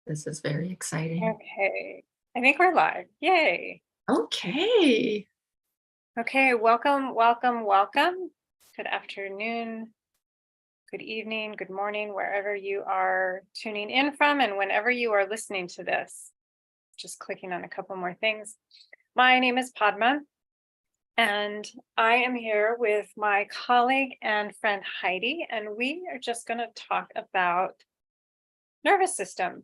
This is very exciting. Okay, I think we're live. Yay. Okay. Okay, welcome, welcome, welcome. Good afternoon, good evening, good morning, wherever you are tuning in from, and whenever you are listening to this. Just clicking on a couple more things. My name is Padma, and I am here with my colleague and friend Heidi, and we are just going to talk about nervous system,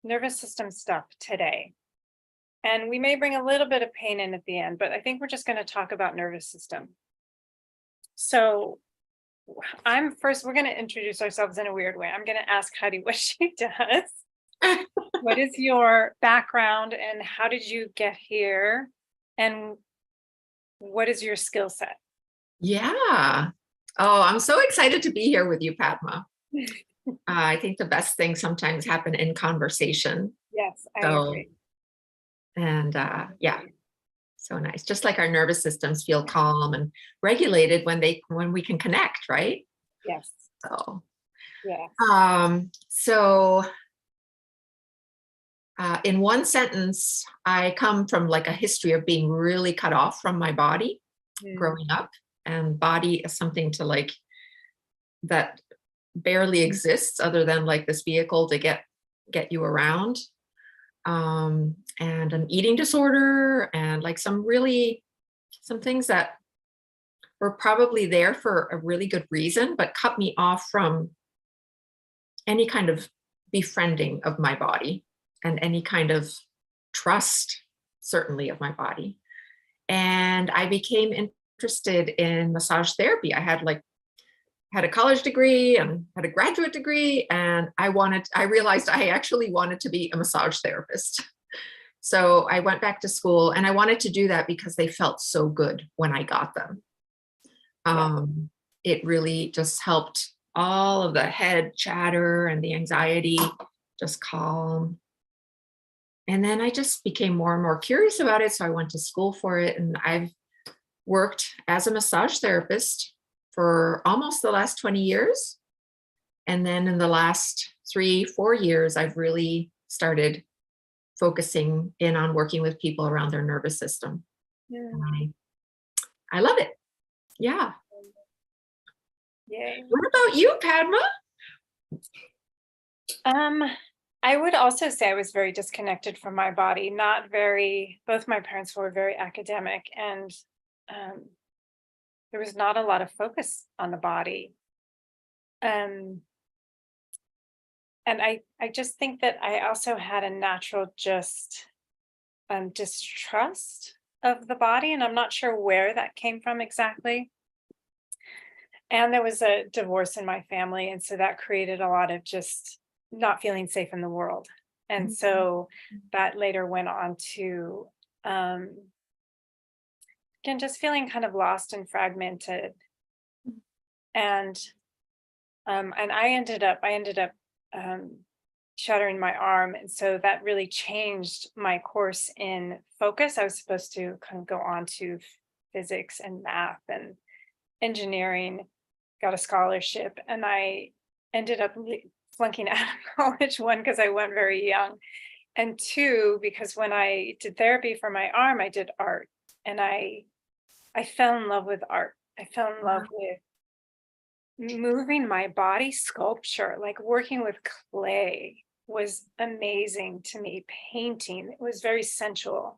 nervous system stuff today. And we may bring a little bit of pain in at the end, but I think we're just going to talk about nervous system. So we're going to introduce ourselves in a weird way. I'm going to ask Heidi what she does. What is your background and how did you get here? And what is your skill set? Yeah. Oh, I'm so excited to be here with you, Padma. I think the best things sometimes happen in conversation. Yes, I So, agree. and yeah, so nice. Just like our nervous systems feel calm and regulated when we can connect, right? Yes, So, yes. so in one sentence, I come from like a history of being really cut off from my body Mm, growing up, and body is something to like that barely exists other than like this vehicle to get you around. And an eating disorder and like some things that were probably there for a really good reason but cut me off from any kind of befriending of my body and any kind of trust, certainly, of my body. And I became interested in massage therapy. I had a college degree and had a graduate degree, and I realized I actually wanted to be a massage therapist. So I went back to school, and I wanted to do that because they felt so good when I got them. yeah. It really just helped all of the head chatter and the anxiety just calm. And then I just became more and more curious about it. So I went to school for it, and I've worked as a massage therapist for almost the last 20 years. And then in the last 3, 4 years, I've really started focusing in on working with people around their nervous system. And Mm, I love it. Yeah. yay. What about you, Padma? Um, I would also say I was very disconnected from my body, both my parents were very academic and um, there was not a lot of focus on the body. Um, and I just think that I also had a natural just distrust of the body, and I'm not sure where that came from exactly. And there was a divorce in my family, and so that created a lot of just not feeling safe in the world. And so that later went on to um, again just feeling kind of lost and fragmented. And I ended up um, shattering my arm, and so that really changed my course in focus. I was supposed to kind of go on to physics and math and engineering, got a scholarship, and I ended up flunking out of college. One, because I went very young, and two, because when I did therapy for my arm, I did art, and I fell in love with art. I fell in love with moving my body, sculpture, like working with clay was amazing to me. Painting, it was very sensual.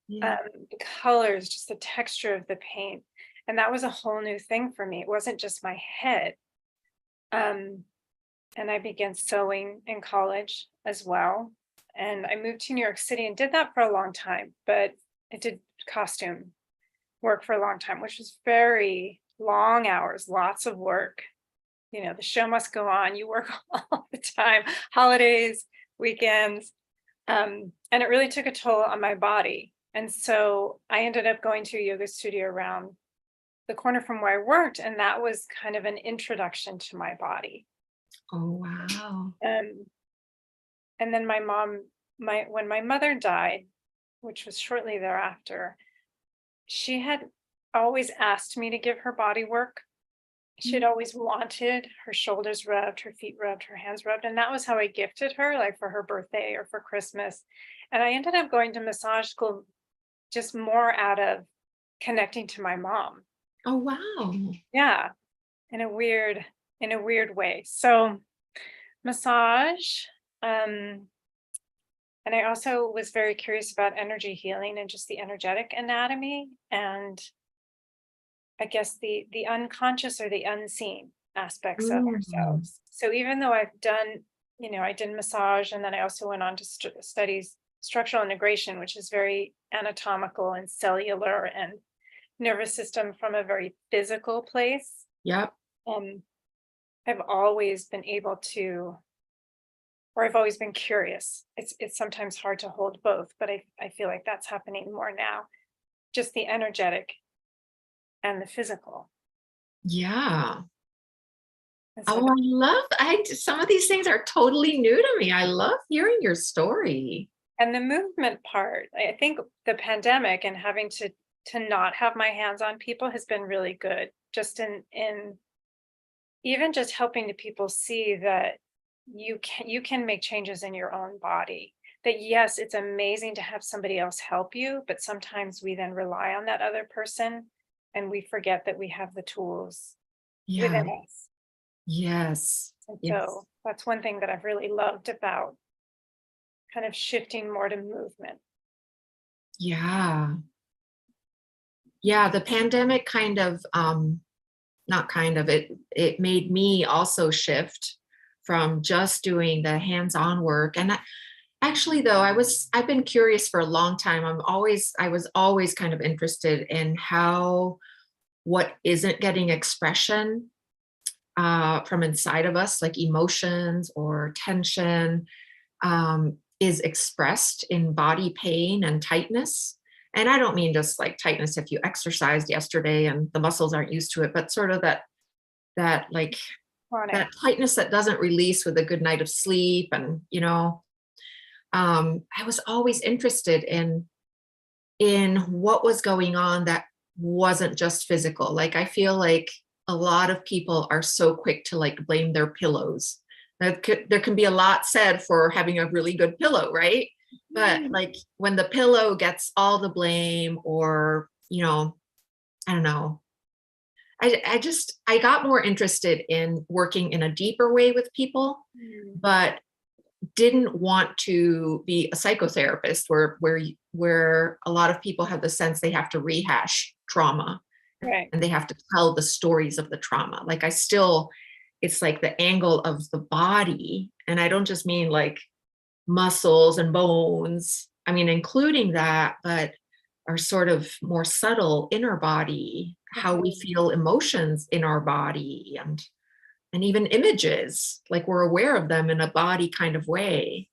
Yeah. The colors, just the texture of the paint. And that was a whole new thing for me. It wasn't just my head. Um, and I began sewing in college as well. And I moved to New York City and did that for a long time, but I did costume work for a long time, which was very long hours, lots of work. You know, the show must go on. You work all the time, holidays, weekends. And it really took a toll on my body. And so I ended up going to a yoga studio around the corner from where I worked. And that was kind of an introduction to my body. Oh, wow. Um, and then when my mother died, which was shortly thereafter, she had always asked me to give her body work. she'd always wanted her shoulders rubbed, her feet rubbed, her hands rubbed. And that was how I gifted her, like for her birthday or for Christmas. And I ended up going to massage school just more out of connecting to my mom. Oh, wow. Yeah, in a weird way. So massage, and I also was very curious about energy healing and just the energetic anatomy and I guess the unconscious or the unseen aspects of Mm. ourselves. So even though I've done, I did massage and then I also went on to study structural integration, which is very anatomical and cellular and nervous system from a very physical place. Yep. Um, I've always been able to, or I've always been curious. It's sometimes hard to hold both, but I feel like that's happening more now. Just the energetic and the physical. Yeah. And so Oh, some of these things are totally new to me. I love hearing your story. and the movement part, I think the pandemic and having to not have my hands on people has been really good. Just in even just helping the people see that you can make changes in your own body. That yes, it's amazing to have somebody else help you, but sometimes we then rely on that other person and we forget that we have the tools Yeah. within us. Yes. And Yes. so that's one thing that I've really loved about kind of shifting more to movement. Yeah. Yeah. The pandemic kind of, not kind of, it made me also shift from just doing the hands-on work. And actually, though, I've been curious for a long time. I was always kind of interested in how what isn't getting expression from inside of us, like emotions or tension, is expressed in body pain and tightness. And I don't mean just like tightness if you exercised yesterday and the muscles aren't used to it, but sort of that like Chronic. that tightness that doesn't release with a good night of sleep. And I was always interested in what was going on that wasn't just physical. Like I feel like a lot of people are so quick to like blame their pillows. There can be a lot said for having a really good pillow, right? But Mm. like when the pillow gets all the blame, or I don't know. I got more interested in working in a deeper way with people, Mm. but didn't want to be a psychotherapist where a lot of people have the sense they have to rehash trauma Right. and they have to tell the stories of the trauma. Like it's like the angle of the body. And I don't just mean like muscles and bones. I mean, including that, but our sort of more subtle inner body, how we Mhm. feel emotions in our body, and even images, like we're aware of them in a body kind of way.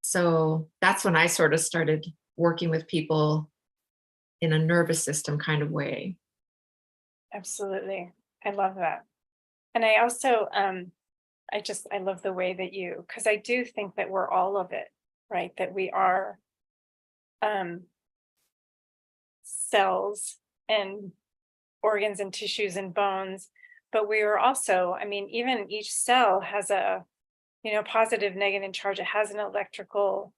So that's when I sort of started working with people in a nervous system kind of way. Absolutely. I love that. And I also I love the way that because I do think that we're all of it, right? That we are um cells and organs and tissues and bones, but we are also, I mean, even each cell has a, positive, negative charge. It has an electrical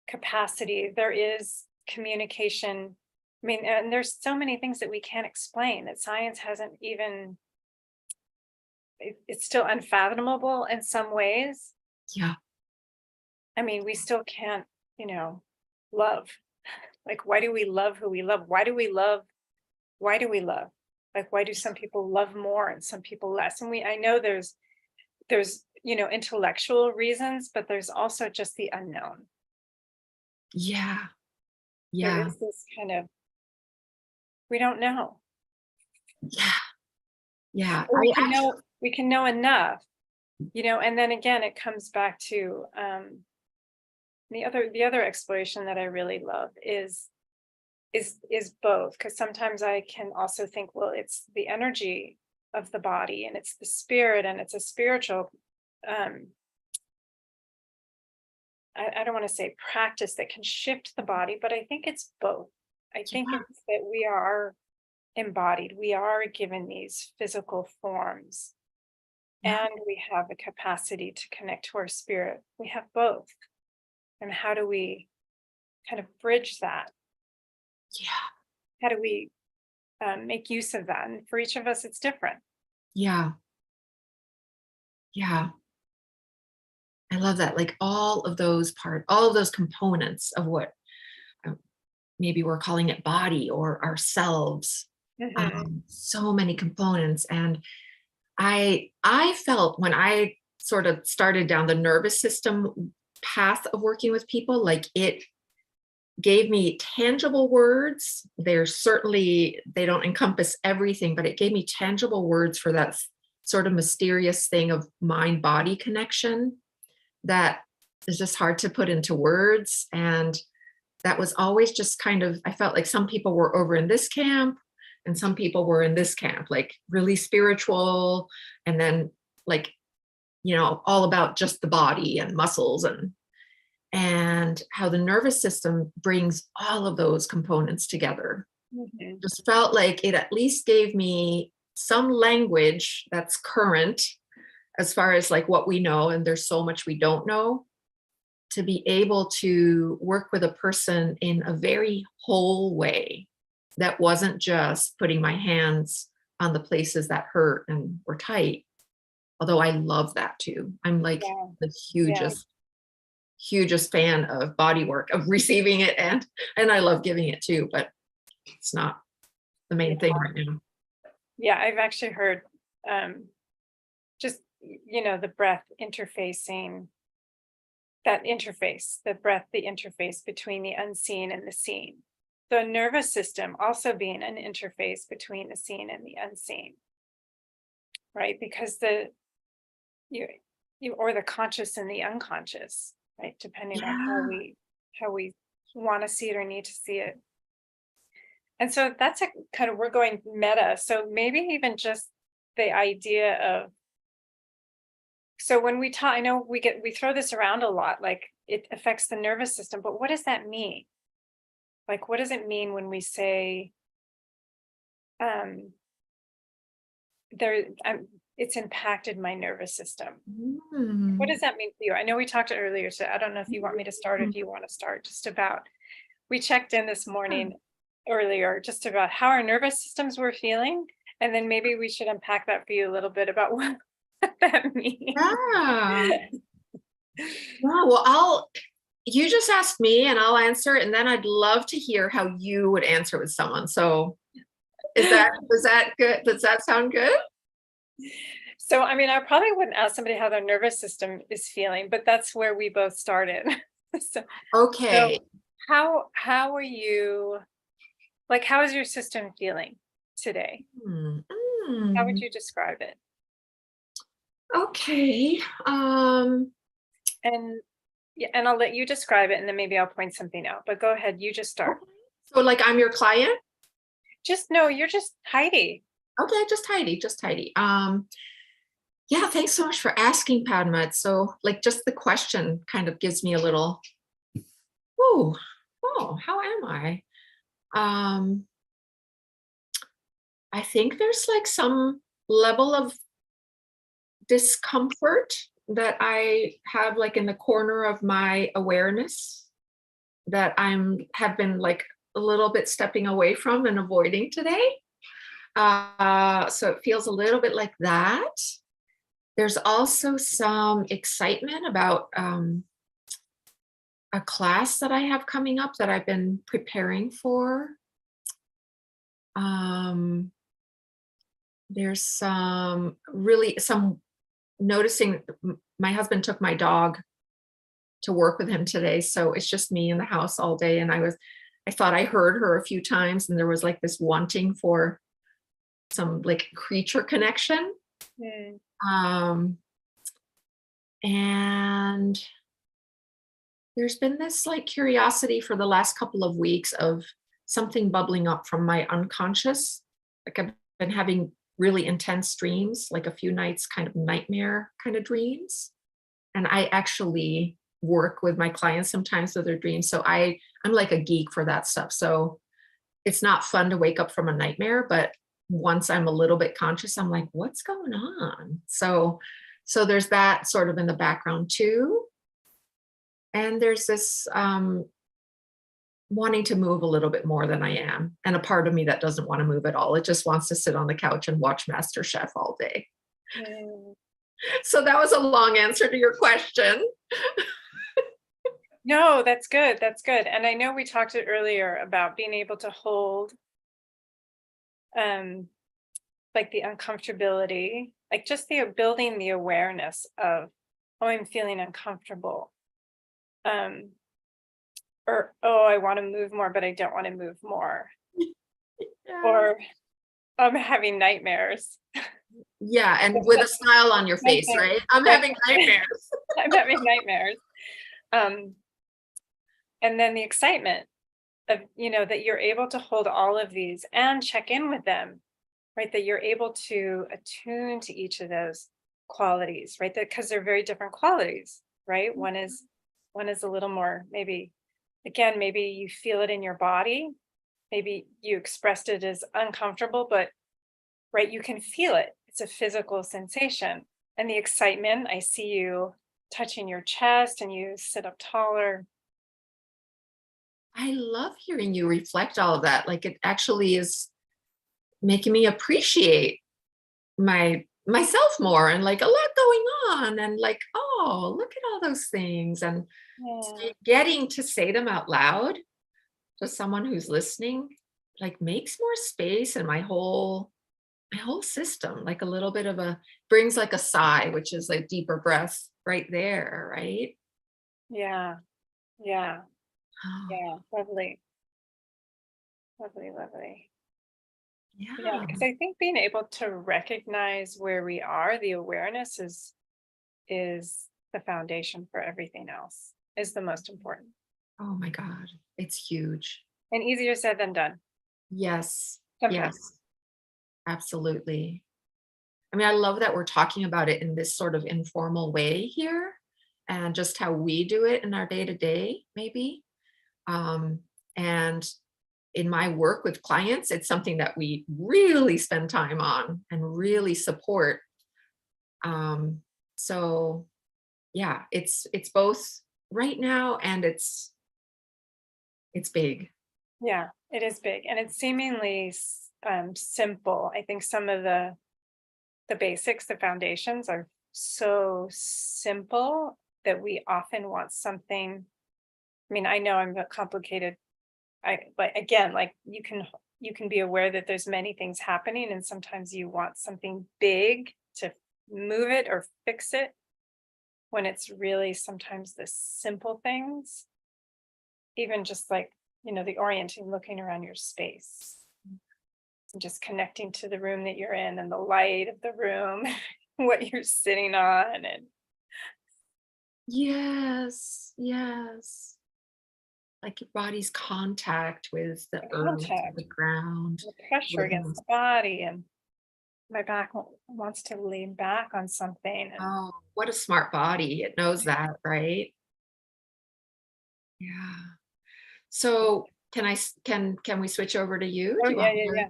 capacity. There is communication. I mean, and there's so many things that we can't explain that science hasn't even, it's still unfathomable in some ways. Yeah. I mean, we still can't, you know, love. Like, why do we love who we love? Why do we love? Why do we love? Like, why do some people love more and some people less? And I know there's, intellectual reasons, but there's also just the unknown. Yeah. There Yeah. is this kind of, we don't know. Yeah. Yeah. Or we can know enough, and then again, it comes back to the other exploration that I really love is both, because sometimes I can also think, well, it's the energy of the body and it's the spirit and it's a spiritual um I don't want to say practice that can shift the body, but I think it's both. I think Yeah. it's that we are embodied. We are given these physical forms, Yeah. and we have the capacity to connect to our spirit. We have both. And how do we kind of bridge that? Yeah. How do we make use of that? And for each of us, it's different. Yeah. Yeah. I love that. Like all of those components of what uh, maybe we're calling it body or ourselves. Mhm. So many components. And I felt when I sort of started down the nervous system path of working with people, like it gave me tangible words. They don't encompass everything, but it gave me tangible words for that sort of mysterious thing of mind body connection that is just hard to put into words. And that was always just kind of, I felt like some people were over in this camp and some people were in this camp, like really spiritual, and then like, all about just the body and muscles and how the nervous system brings all of those components together. Mhm. Just felt like it at least gave me some language that's current as far as like what we know, and there's so much we don't know, to be able to work with a person in a very whole way that wasn't just putting my hands on the places that hurt and were tight. Although I love that too. I'm like Yeah. the Yeah. hugest fan of body work, of receiving it, and I love giving it too, but it's not the Yeah. main thing right now. Yeah. I've actually heard just, the breath interfacing, that interface, the breath, the interface between the unseen and the seen. The nervous system also being an interface between the seen and the unseen, right? Because you or the conscious and the unconscious, right? Depending on Yeah. how we want to see it or need to see it. And so that's a kind of, we're going meta. So maybe even just the idea of, so when we talk, I know we throw this around a lot, like it affects the nervous system, but what does that mean? Like, what does it mean when we say, um, there, it's impacted my nervous system? What Mm. does that mean for you? I know we talked earlier, so I don't know if you want me to start, if you want to start just about, we checked in this morning earlier just about how our nervous systems were feeling. And then maybe we should unpack that for you a little bit about what that means. Yeah. Wow. Well, you just asked me and I'll answer it, and then I'd love to hear how you would answer with someone. So is that good? Does that sound good? So, I mean, I probably wouldn't ask somebody how their nervous system is feeling, but that's where we both started. so, so Okay. how are you, like, how is your system feeling today? Hmm, How would mm. you describe it? Okay. And yeah, and I'll let you describe it and then maybe I'll point something out. But go ahead, you just start. Okay. So like I'm your client? Just no, you're just Heidi. Okay, just Heidi, just Heidi. Yeah, thanks so much for asking, Padma. It's so like just the question kind of gives me a little, oh, how am I? Um, I think there's like some level of discomfort that I have like in the corner of my awareness that have been like a little bit stepping away from and avoiding today. So it feels a little bit like that. There's also some excitement about a class that I have coming up that I've been preparing for. Um, there's some noticing. My husband took my dog to work with him today, so it's just me in the house all day. And I thought I heard her a few times, and there was like this wanting for some like creature connection. Mm, Um, and there's been this like curiosity for the last couple of weeks of something bubbling up from my unconscious. Like I've been having really intense dreams, like a few nights, kind of nightmare kind of dreams. And I actually work with my clients sometimes with their dreams. So I'm like a geek for that stuff. So it's not fun to wake up from a nightmare, but once I'm a little bit conscious, I'm like, what's going on? So there's that sort of in the background too. And there's this wanting to move a little bit more than I am. And a part of me that doesn't want to move at all. It just wants to sit on the couch and watch MasterChef all day. Mm. So that was a long answer to your question. No, that's good. That's good. And I know we talked earlier about being able to hold like the uncomfortability, like just the building the awareness of, oh, I'm feeling uncomfortable. Or, oh, I want to move more, but I don't want to move more. Yeah. Or I'm having nightmares. Yeah, and with a smile on your face, right? I'm having nightmares. I'm having nightmares. And then the excitement of, that you're able to hold all of these and check in with them, right? That you're able to attune to each of those qualities, right? That because they're very different qualities, right? One is a little more, maybe you feel it in your body. Maybe you expressed it as uncomfortable, but right, you can feel it. It's a physical sensation. And the excitement, I see you touching your chest and you sit up taller. I love hearing you reflect all of that. Like it actually is making me appreciate myself more and like a lot going on and like, oh, look at all those things and Yeah. getting to say them out loud to someone who's listening like makes more space in my whole system, like a little bit of a brings like a sigh, which is like deeper breath right there, right? Yeah. Yeah. Oh, Yeah. Lovely. Lovely. Lovely. Yeah. yeah. Because I think being able to recognize where we are, the awareness is the foundation for everything else, is the most important. Oh my God. It's huge. And easier said than done. Yes. Sometimes. Yes. Absolutely. I mean, I love that we're talking about it in this sort of informal way here and just how we do it in our day to day, maybe. Um, and in my work with clients, it's something that we really spend time on and really support. Um, so yeah, it's both right now and it's big. Yeah, it is big, and it's seemingly simple. I think some of the basics, the foundations are so simple that we often want something. I mean, I know I'm a complicated. But again, like you can be aware that there's many things happening, and sometimes you want something big to move it or fix it when it's really sometimes the simple things, even just like the orienting, looking around your space and just connecting to the room that you're in and the light of the room, what you're sitting on, and Yes, yes. Like your body's contact with the the earth, the contact, ground. the pressure against the body, and my back wants to lean back on something. And Oh, what a smart body. It knows that, right? Yeah. So can we switch over to you? oh Do you yeah, want me yeah, to? yeah,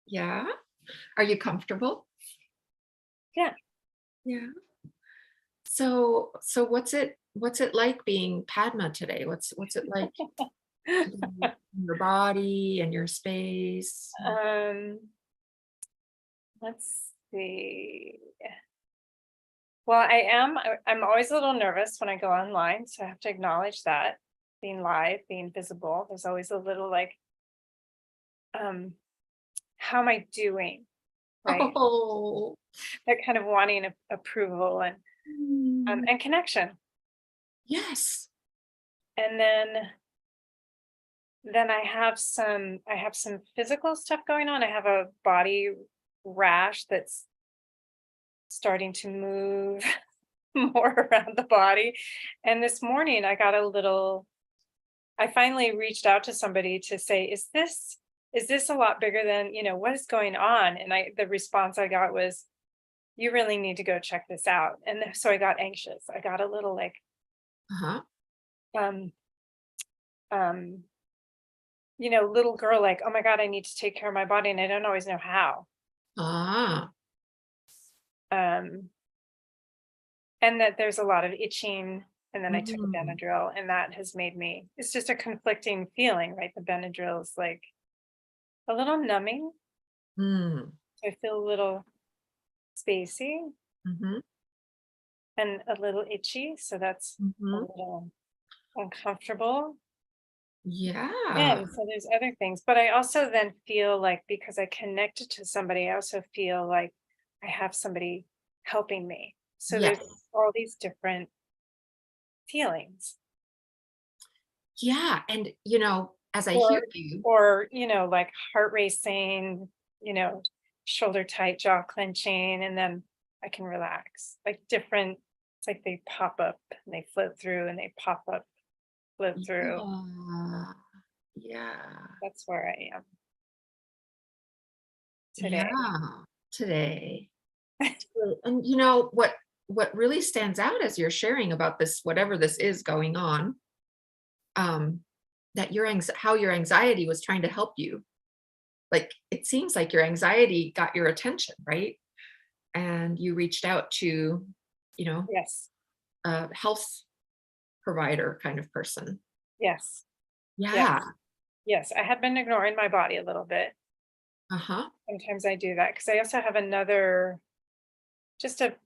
Yeah. Yeah. Are you comfortable? yeah. Yeah. So what's it like being Padma today? What's it like to be in your body and your space? um let's see. Well, I'm always a little nervous when I go online, so I have to acknowledge that. Being live, being visible, there's always a little like, um how am I doing, right? Oh. That kind of wanting approval Mm. and connection. Yes. And then I have some physical stuff going on. I have a body rash that's starting to move more around the body. And this morning I finally reached out to somebody to say, is this a lot bigger than, what is going on? And the response I got was, you really need to go check this out. And so I got anxious. I got a little like, Uh-huh. um, um, little girl, like, oh my God, I need to take care of my body. And I don't always know how. Ah. Um, and that there's a lot of itching. And then I took a Mhm. Benadryl, and that has made me, it's just a conflicting feeling, right? The Benadryl is like a little numbing. Mm. So I feel a little spacey Mhm. and a little itchy. So that's a Mhm. little uncomfortable. Yeah. And so there's other things. But I also then feel like, because I connected to somebody, I also feel like I have somebody helping me. So there's Yes. all these different feelings. Yeah, and, as I hear Or you. like heart racing, you know, shoulder tight, jaw clenching, and then I can relax. Like different, it's like they pop up and they float through and they pop up, float through. Yeah. Yeah. That's where I am today. Yeah. Today. And what really stands out as you're sharing about this, whatever this is going on, um, that how your anxiety was trying to help you. Like, it seems like your anxiety got your attention, right? And you reached out to, you know, Yes. a health provider kind of person. Yes. Yes. Yeah. Yes. I had been ignoring my body a little bit. Uh-huh. Sometimes I do that because I also have another, just a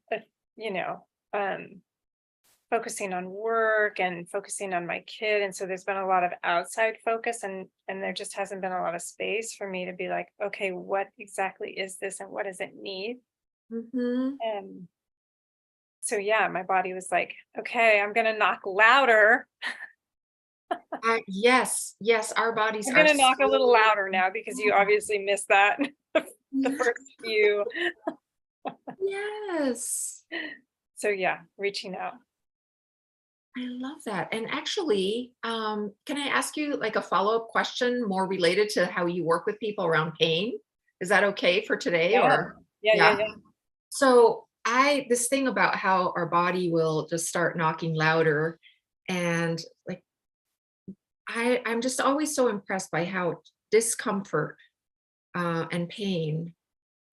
you know, um, focusing on work and focusing on my kid. And so there's been a lot of outside focus, and there just hasn't been a lot of space for me to be like, okay, what exactly is this and what does it need? Mhm. And so yeah, my body was like, okay, I'm gonna knock louder. Yes, yes, our bodies I'm are gonna knock a little so. louder now because you obviously missed that the Yeah. first few. Yes. So yeah, reaching out. I love that. And actually, can I ask you like a follow-up question more related to how you work with people around pain? Is that okay for today Yeah. or Yeah, yeah, yeah? yeah. So this thing about how our body will just start knocking louder, and like I'm just always so impressed by how discomfort and pain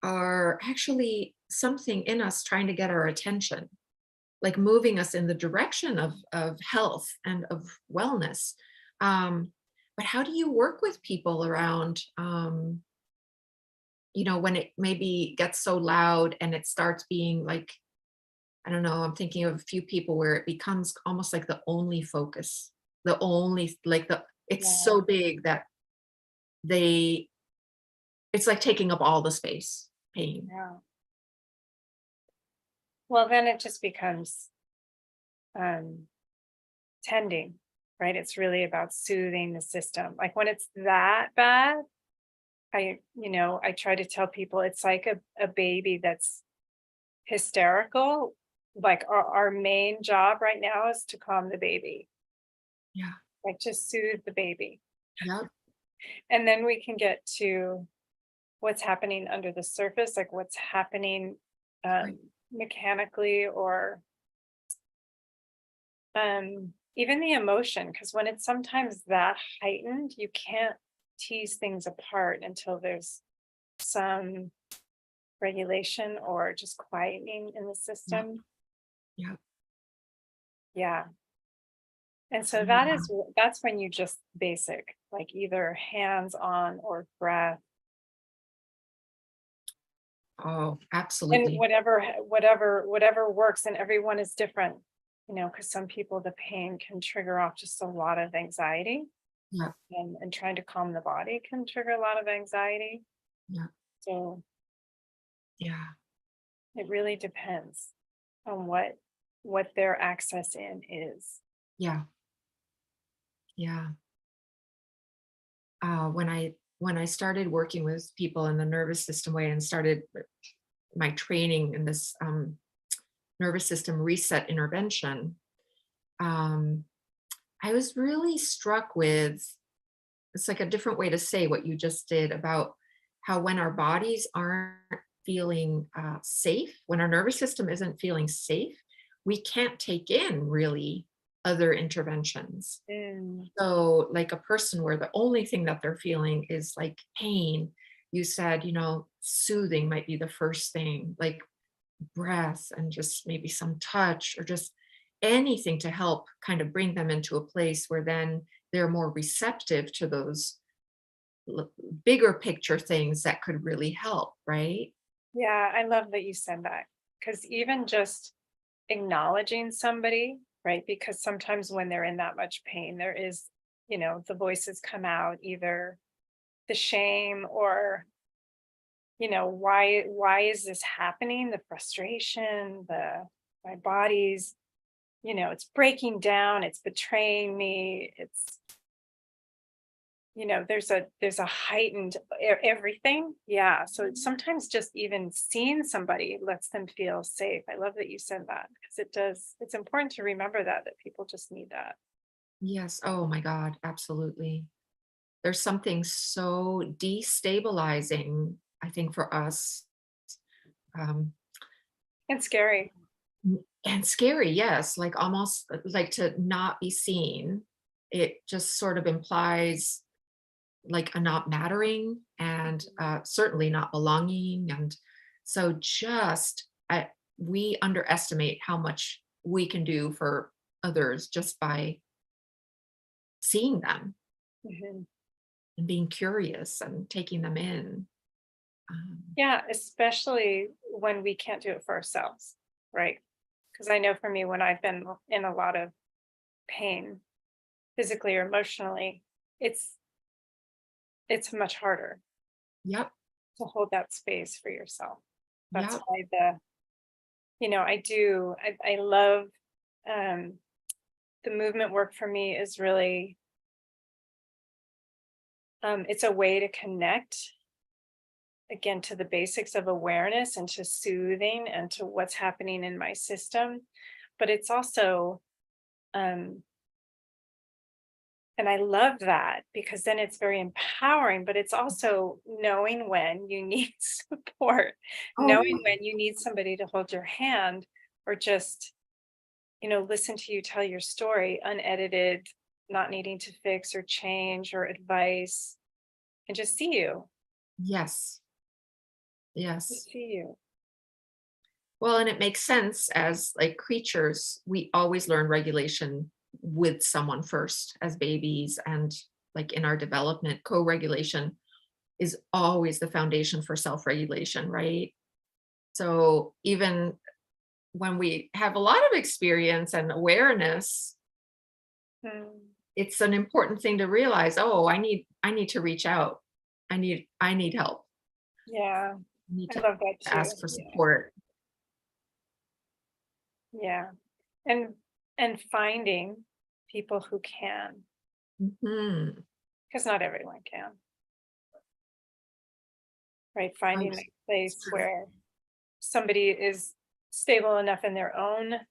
are actually something in us trying to get our attention, like moving us in the direction of health and of wellness. But how do you work with people around, when it maybe gets so loud and it starts being like, I don't know, I'm thinking of a few people where it becomes almost like the only focus, the only, like it's Yeah. so big that they, it's like taking up all the space, pain. Yeah. Well, then it just becomes um tending, right? It's really about soothing the system. Like when it's that bad, I try to tell people it's like a baby that's hysterical. Like our main job right now is to calm the baby, Yeah. like just soothe the baby. Yep. And then we can get to what's happening under the surface, like what's happening Right. mechanically, or even the emotion. Because when it's sometimes that heightened, you can't tease things apart until there's some regulation or just quietening in the Yep. system. Yep. Yeah. And so Yeah. that's when you just basic, like either hands on or breath, Oh, and absolutely. whatever works. And everyone is different, because some people, the pain can trigger off just a lot of anxiety, Yeah. and trying to calm the body can trigger a lot of anxiety. Yeah. So Yeah. it really depends on what their access in is. Yeah. Yeah. When I started working with people in the nervous system way and started my training in this nervous system reset intervention, um, I was really struck with, it's like a different way to say what you just did about how when our bodies aren't feeling safe, when our nervous system isn't feeling safe, we can't take in really. other interventions. Mm. So, like a person where the only thing that they're feeling is like pain, you said, soothing might be the first thing, like breath and just maybe some touch or just anything to help kind of bring them into a place where then they're more receptive to those l- bigger picture things that could really help, right? Yeah, I love that you said that, because even just acknowledging somebody, right? Because sometimes when they're in that much pain, there is, the voices come out, either the shame or, why is this happening? The frustration, my body's, it's breaking down, it's betraying me, it's, there's a heightened everything. Yeah, so it's sometimes just even seeing somebody lets them feel safe. I love that you said that, because it's important to remember that people just need that. Yes. Oh my God. Absolutely. There's something so destabilizing, I think, for us. Um, It's scary. and scary, yes, like almost like to not be seen. It just sort of implies like a not mattering and certainly not belonging. And so we underestimate how much we can do for others just by seeing them Mhm. and being curious and taking them in. Yeah, especially when we can't do it for ourselves, right? Because I know for me, when I've been in a lot of pain, physically or emotionally, it's it's much harder Yep. to hold that space for yourself. That's Yep. why I love um the movement work. For me is really, it's a way to connect again to the basics of awareness and to soothing and to what's happening in my system. But it's also, um and I love that, because then it's very empowering, but it's also knowing when you need support, knowing Oh, when you need somebody to hold your hand, or just, listen to you tell your story unedited, not needing to fix or change or advice, and just see you, yes. just Yes. see you. Well, and it makes sense as like creatures, we always learn regulation with someone first as babies and like in our development, co-regulation is always the foundation for self-regulation, right? So even when we have a lot of experience and awareness, Mm, it's an important thing to realize, oh, I need to reach out. I need help. yeah, I need I to love that too. ask for Yeah, support. yeah, and finding people who can, Mhm. because not everyone can. Right? Finding Right. a place where somebody is stable enough in their own,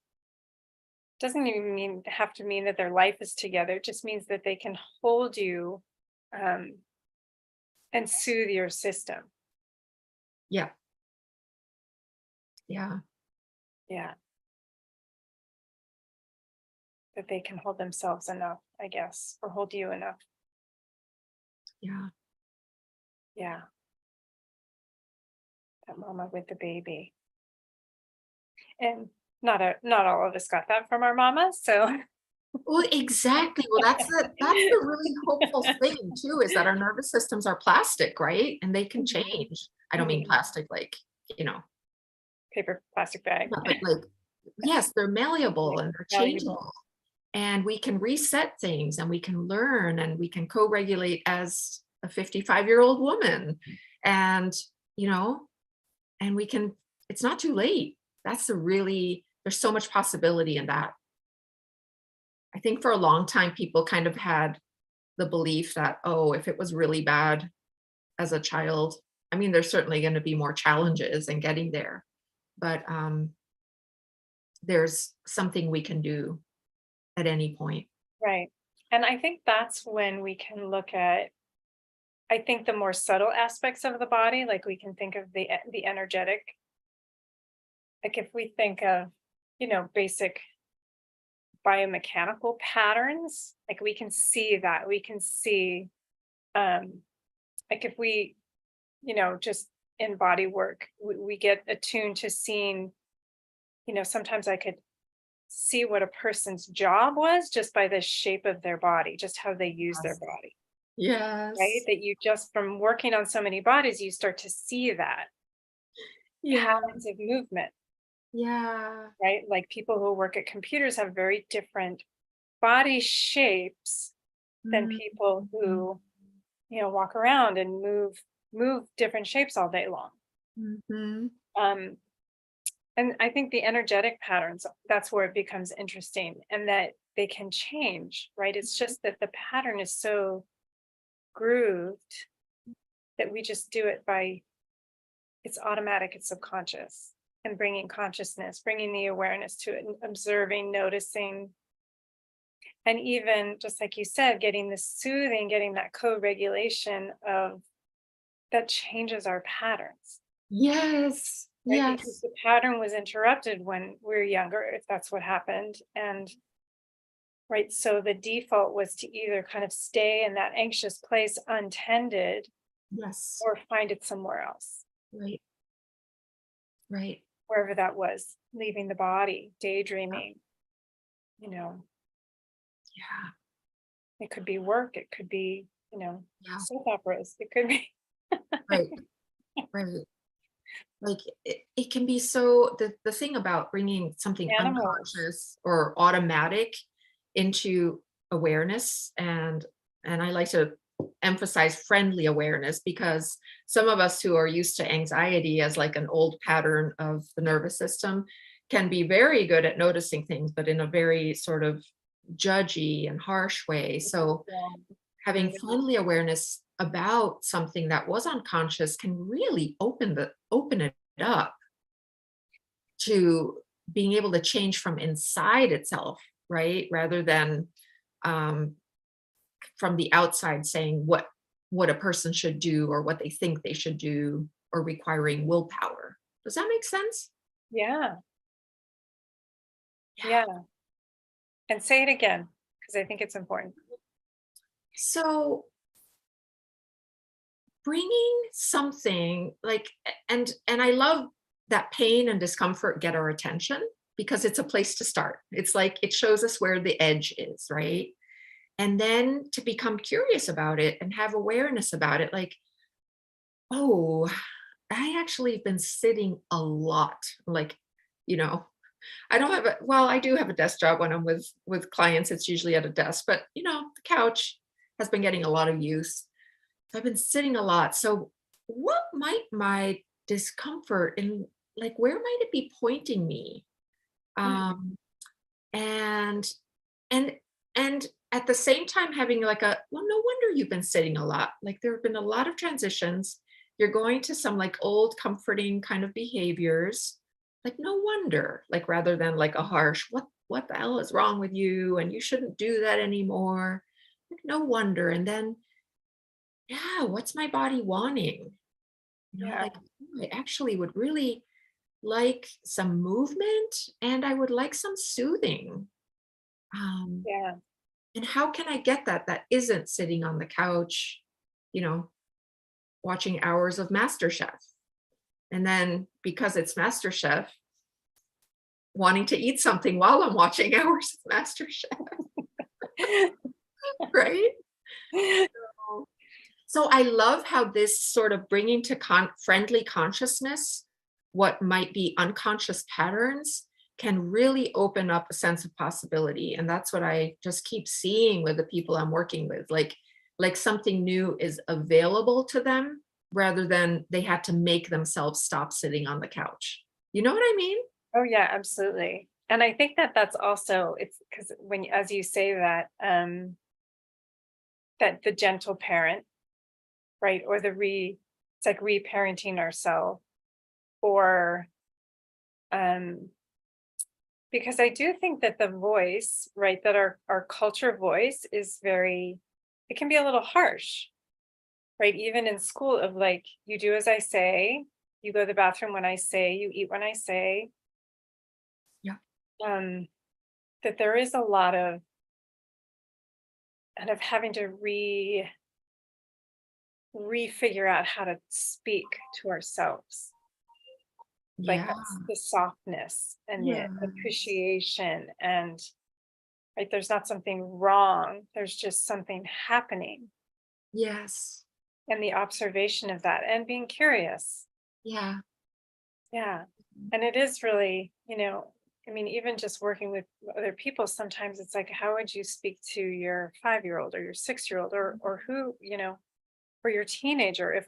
doesn't even have to mean that their life is together. It just means that they can hold you, um, and soothe your system. Yeah. Yeah. Yeah, that they can hold themselves enough, I guess, or hold you enough. Yeah. Yeah, that mama with the baby. And not all of us got that from our mama. So Well, exactly. Well, that's the really hopeful thing too, is that our nervous systems are plastic, right? And they can Mhm, change. I don't mean mhm. plastic like, you know, Paper plastic bag. but like, yes, they're malleable Yeah, and they're valuable. changeable. And we can reset things and we can learn and we can co-regulate as a 55-year-old woman. And, you know, and we can, it's not too late. There's so much possibility in that. I think for a long time, people kind of had the belief that, oh, if it was really bad as a child, I mean, there's certainly going to be more challenges in getting there, but there's something we can do at any point. Right. And I think that's when we can look at, I think, the more subtle aspects of the body, like we can think of the energetic. Like if we think of, basic biomechanical patterns. Like we can see that. We can see, like if we, just in body work, we get attuned to seeing, sometimes I could see what a person's job was just by the shape of their body, just how they use their body, right? Yes. That you just from working on so many bodies, you start to see that Yeah. patterns of movement, Yeah. right? Like people who work at computers have very different body shapes than people Mhm. who, walk around and move different shapes all day long. Mhm. Um, and I think the energetic patterns, that's where it becomes interesting and that they can change, right? It's just that the pattern is so grooved that we just do it by, it's automatic, it's subconscious, and bringing consciousness, bringing the awareness to it, and observing, noticing, and even just like you said, getting the soothing, getting that co-regulation of that changes our patterns, Yes. right? Because Yes. the pattern was interrupted when we were younger, if that's what happened. And right, so the default was to either kind of stay in that anxious place untended Yes. or find it somewhere else, Right. Right. wherever that was, leaving the body, daydreaming, you know, Yeah. it could be work, it could be, Yeah. soap operas, it could be Right. Right. Like it can be so the thing about bringing something animals. unconscious or automatic into awareness, and I like to emphasize friendly awareness, because some of us who are used to anxiety as like an old pattern of the nervous system can be very good at noticing things, but in a very sort of judgy and harsh way. So Yeah. having friendly awareness about something that was unconscious can really open it up to being able to change from inside itself, right? Rather than um, from the outside saying what a person should do or what they think they should do, or requiring willpower. Does that make sense? Yeah. Yeah. Yeah. And say it again, because I think it's important. So bringing something like, and I love that pain and discomfort get our attention because it's a place to start. It's like it shows us where the edge is, right? And then to become curious about it and have awareness about it, like, oh, I actually have been sitting a lot. Like, you know, I don't have a well, I do have a desk job when I'm with clients. It's usually at a desk, but the couch has been getting a lot of use. So I've been sitting a lot. So what might my discomfort and like where might it be pointing me? Mm. Um and and and at the same time having like a well, no wonder you've been sitting a lot. Like there have been a lot of transitions. You're going to some like old comforting kind of behaviors. Like no wonder, like rather than like a harsh, what the hell is wrong with you? And you shouldn't do that anymore. Like no wonder. And then yeah, what's my body wanting? Yeah. Like, "Oh, I actually would really like some movement and I would like some soothing. Um, Yeah. and how can I get that isn't sitting on the couch, you know, watching hours of MasterChef? And then because it's MasterChef, wanting to eat something while I'm watching hours of MasterChef, right? So I love how this sort of bringing to friendly consciousness what might be unconscious patterns can really open up a sense of possibility. And that's what I just keep seeing with the people I'm working with. Like something new is available to them rather than they had to make themselves stop sitting on the couch. You know what I mean? Oh, yeah, absolutely. And I think that that's also, it's because when, as you say that, that the gentle parent, right? Or it's like reparenting ourselves, or, um, because I do think that the voice, right, that our culture voice is very, it can be a little harsh, right? Even in school, of like, you do as I say, you go to the bathroom when I say, you eat when I say. Yeah. Um, that there is a lot of kind of having to refigure out how to speak to ourselves. Like Yeah. that's the softness and the Yeah. appreciation, and right, there's not something wrong, there's just something happening, Yes. and the observation of that and being curious. Yeah. Yeah. And it is really, I mean, even just working with other people, sometimes it's like, how would you speak to your 5-year-old or your 6-year-old or who, or your teenager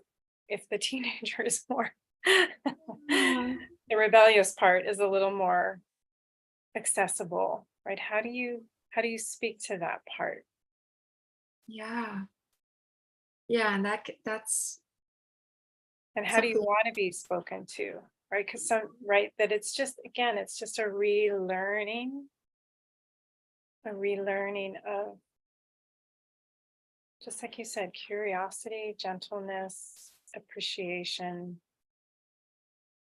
if the teenager is more Yeah. the rebellious part is a little more accessible, right? How do you speak to that part? Yeah. Yeah. And that's And how do you something. want to be spoken to? Right? Because right, that it's just again, it's just a relearning of, just like you said, curiosity, gentleness, appreciation,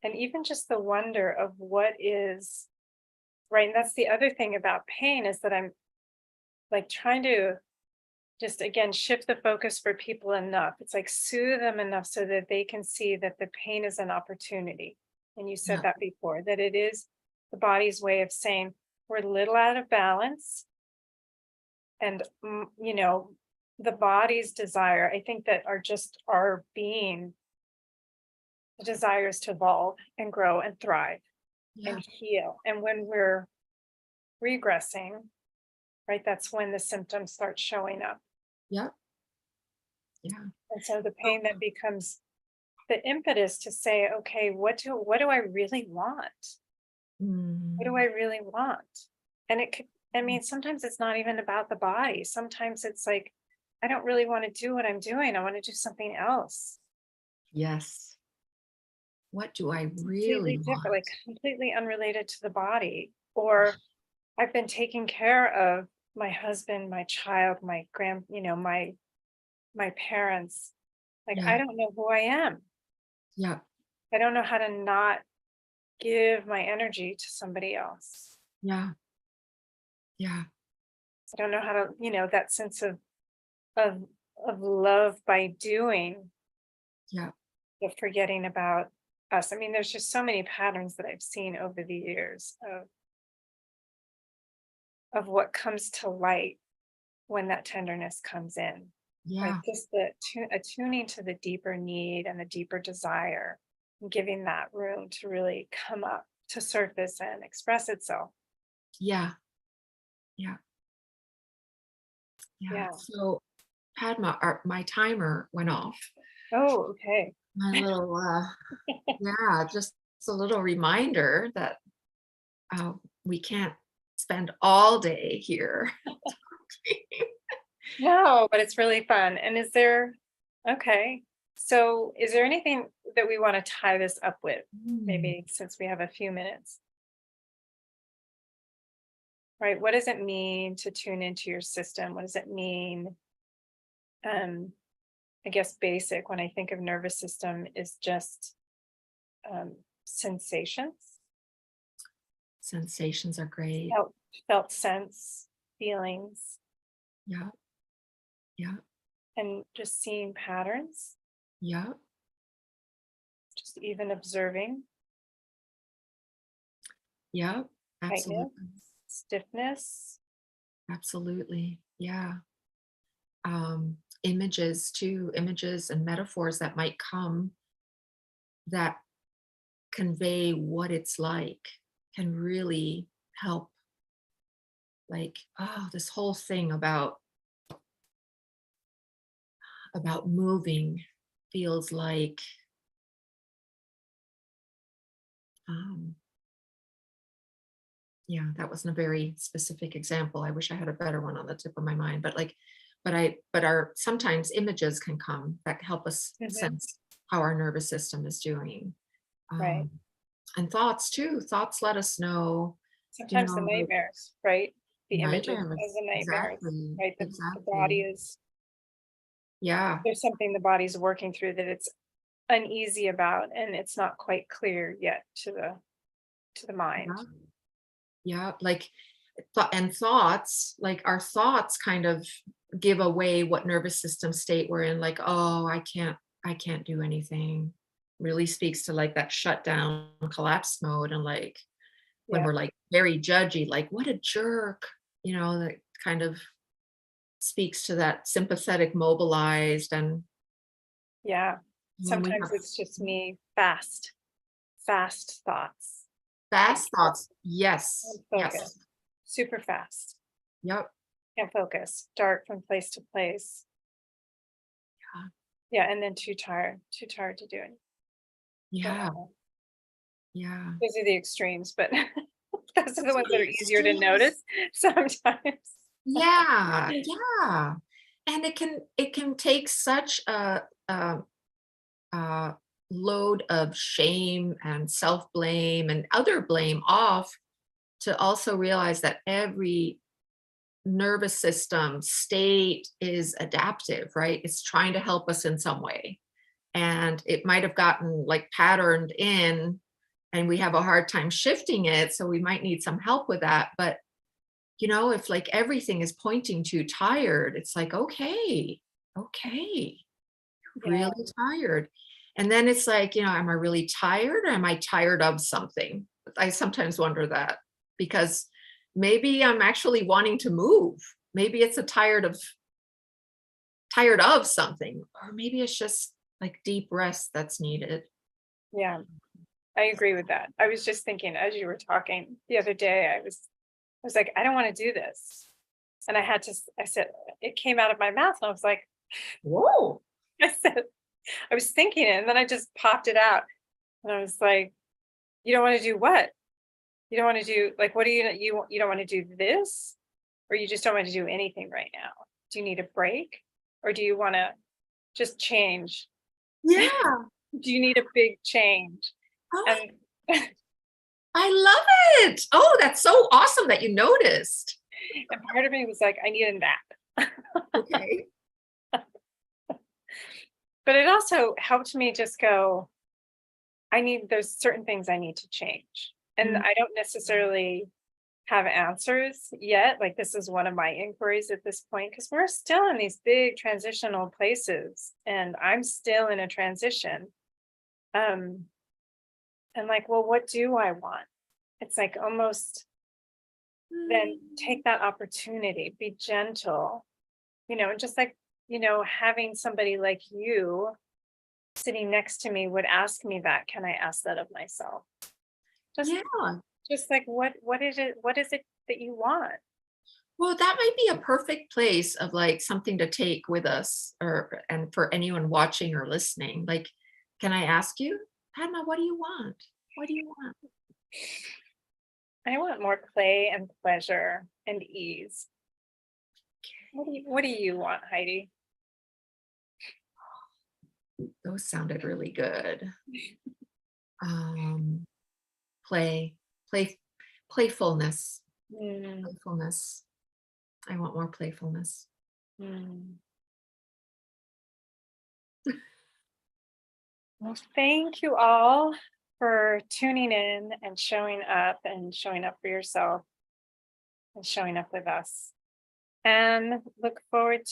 and even just the wonder of what is right. And that's the other thing about pain, is that I'm like trying to just again shift the focus for people enough. It's like soothe them enough so that they can see that the pain is an opportunity. And you said Yeah. that before, that it is the body's way of saying we're a little out of balance. And the body's desire, I think, that are just our being, the desires to evolve and grow and thrive Yeah. and heal. And when we're regressing, right, that's when the symptoms start showing up. Yeah. Yeah. And so the Oh, pain then becomes the impetus to say, okay, what do I really want? What do mm, I really want? And it could, I mean, sometimes it's not even about the body. Sometimes it's like, I don't really want to do what I'm doing. I want to do something else. yes. What do I Completely really different, like want? completely unrelated to the body. Or I've been taking care of my husband, my child, my my parents. Like I Yeah. don't know who I am. Yeah. I don't know how to not give my energy to somebody else. Yeah. Yeah. I don't know how to, that sense of of love by doing, Yeah. but forgetting about us. I mean, there's just so many patterns that I've seen over the years of what comes to light when that tenderness comes in. Right. Yeah. Just the attuning to the deeper need and the deeper desire, and giving that room to really come up to surface and express itself. Yeah. Yeah. Yeah. Yeah. So Padma, my timer went off. Oh, okay. My little, yeah, just a little reminder that uh, we can't spend all day here. No, but it's really fun. And okay. So is there anything that we want to tie this up with? Mm, Maybe since we have a few minutes, right? What does it mean to tune into your system? What does it mean? Um, I guess basic when I think of nervous system is just um, sensations, sensations are great. felt sense, feelings, Yeah. Yeah. and just seeing patterns, Yeah. just even observing Yeah. tightness, Absolutely. stiffness. Absolutely. Yeah. Images too, images and metaphors that might come that convey what it's like can really help. Like, oh, this whole thing about moving feels like, um, yeah, that wasn't a very specific example. I wish I had a better one on the tip of my mind, but like, but our sometimes images can come that help us Mhm. sense how our nervous system is doing. Right. Um, and thoughts too. Thoughts let us know, Sometimes the like nightmares, right? The images of nightmares. the nightmares, Exactly. right? The body Exactly. is, Yeah. there's something the body's working through that it's uneasy about, and it's not quite clear yet to the mind. Yeah. Yeah. Like And thoughts, like our thoughts kind of give away what nervous system state we're in, like, oh, I can't do anything. Really speaks to like that shutdown collapse mode. And like when Yeah. we're like very judgy, like what a jerk, that kind of speaks to that sympathetic mobilized. And Yeah. when we Sometimes have it's just me fast thoughts. I fast thoughts, yes, can't focus. yes, Super fast. yep, Can't focus. Dart from place to place. Yeah. And then too tired to do it. yeah, yeah. Those are the extremes, but those are the ones that are easier to Extremes. notice sometimes. Yeah, yeah. And it can take such a load of shame and self-blame and other blame off to also realize that every nervous system state is adaptive, right? It's trying to help us in some way. And it might have gotten like patterned in and we have a hard time shifting it. So we might need some help with that. But if like everything is pointing to tired, it's like, okay, Yeah. really tired. And then it's like, am I really tired or am I tired of something? I sometimes wonder that because maybe I'm actually wanting to move. Maybe it's a tired of something, or maybe it's just like deep rest that's needed. Yeah. I agree with that. I was just thinking as you were talking the other day, I was like, I don't want to do this. And I said, it came out of my mouth and I was like, Whoa. I said, I was thinking it and then I just popped it out. And I was like, you don't want to do what? You don't want to do like, what do you don't want to do this? Or you just don't want to do anything right now? Do you need a break? Or do you want to just change? Yeah. Do you need a big change? Oh my, And I love it. Oh, that's so awesome that you noticed. and part of me was like, I need a nap. Okay. But it also helped me just go, there's certain things I need to change. And Mm, I don't necessarily have answers yet. Like this is one of my inquiries at this point, because we're still in these big transitional places and I'm still in a transition. Um, and like, well, what do I want? It's like almost then take that opportunity, be gentle, and just like, having somebody like you sitting next to me would ask me that, can I ask that of myself? Just yeah. just like what is it that you want? Well, that might be a perfect place of like something to take with us and for anyone watching or listening. Like, can I ask you, Padma, what do you want? What do you want? I want more play and pleasure and ease. What do you want, Heidi? Those sounded really good. Um, play, play, playfulness, Mm, playfulness. I want more playfulness. mm. Well, thank you all for tuning in and showing up for yourself and showing up with us. And look forward